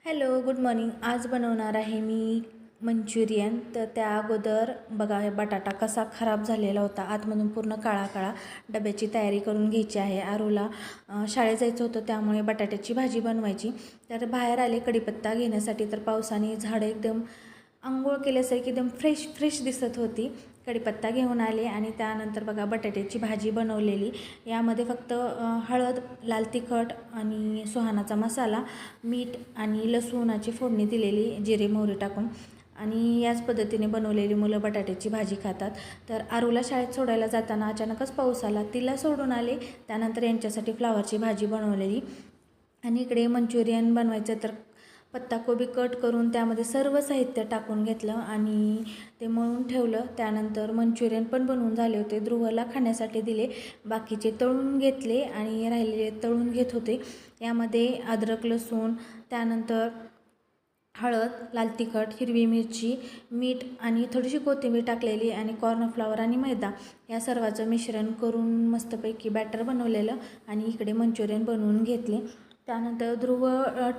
Hello, good morning. आज बनवणार आहे मी मंचुरियन. तर त्या अगोदर बघा, हे बटाटा कसा खराब झालेला होता, आतमधून पूर्ण काळा काळा. डब्याची तयारी करून घ्यायची आहे. आरूला शाळेत जायचं होतं, त्यामुळे बटाट्याची भाजी बनवायची. तर बाहेर आले कढीपत्ता घेण्यासाठी, तर पावसाने झाडं एकदम अंघोळ केल्यासारखी एकदम फ्रेश फ्रेश दिसत होती. कढीपत्ता घेऊन आले आणि त्यानंतर बघा बटाट्याची भाजी बनवलेली. यामध्ये फक्त हळद, लाल तिखट आणि सुहानाचा मसाला, मीठ आणि लसूणाची फोडणी दिलेली, जिरे मोहरी टाकून. आणि याच पद्धतीने बनवलेली मुलं बटाट्याची भाजी खातात. तर आरूला शाळेत सोडायला जाताना अचानकच पाऊस आला, तिला सोडून आले. त्यानंतर यांच्यासाठी फ्लावरची भाजी बनवलेली. आणि इकडे मंचुरियन बनवायचं, तर पत्ताकोबी कट करून त्यामध्ये सर्व साहित्य टाकून घेतलं आणि ते मळून ठेवलं. त्यानंतर मंचुरियन पण बनवून झाले होते. ध्रुवला खाण्यासाठी दिले, बाकीचे तळून घेतले आणि राहिलेले तळून घेत होते. यामध्ये अद्रक, लसूण, त्यानंतर हळद, लाल तिखट, हिरवी मिरची, मीठ आणि थोडीशी कोथिंबीर टाकलेली आणि कॉर्नफ्लॉवर आणि मैदा या सर्वाचं मिश्रण करून मस्तपैकी बॅटर बनवलेलं आणि इकडे मंचुरियन बनवून घेतले. त्यानंतर ध्रुव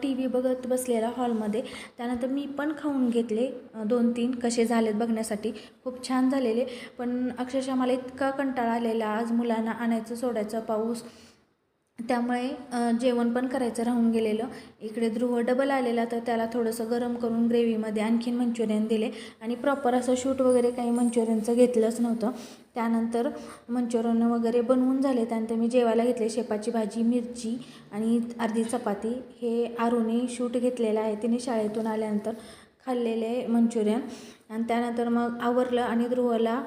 टी व्ही बघत बसलेला हॉलमध्ये. त्यानंतर मी पण खाऊन घेतले 2-3 कसे झालेत बघण्यासाठी. खूप छान झालेले, पण अक्षरशः मला इतका कंटाळा आलेला आज मुलांना आणायचं सोडायचं पाऊस, त्यामुळे जेवण पण करायचं राहून गेलेलं. इकडे ध्रुव डबल आलेला, तर त्याला थोडंसं गरम करून ग्रेव्हीमध्ये आणखीन मंचुरियन दिले आणि प्रॉपर असं शूट वगैरे काही मंचुरियनचं घेतलंच नव्हतं. त्यानंतर मंचुरियन वगैरे बनवून झाले. त्यानंतर मी जेवायला घेतले शेपाची भाजी, मिरची आणि अर्धी चपाती. हे आरूने शूट घेतलेलं आहे, तिने शाळेतून आल्यानंतर खाल्लेले मंचुरियन. आणि त्यानंतर मग आवरलं आणि ध्रुवला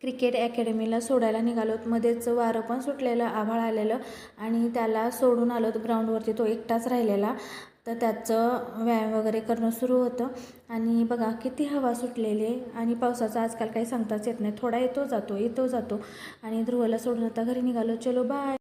क्रिकेट अकॅडमीला सोडायला निघालोत. मध्येच वारं पण सुटलेलं, आभाळ आलेलं आणि त्याला सोडून आलोत ग्राउंडवरती. तो एकटाच राहिलेला, तर त्याचं व्यायाम वगैरे करणं सुरू होतं. आणि बघा किती हवा सुटलेली आणि पावसाचा आजकाल काही सांगताच येत नाही, थोडा येतो जातो येतो जातो. आणि ध्रुवला सोडून आता घरी निघालो. चलो बाय.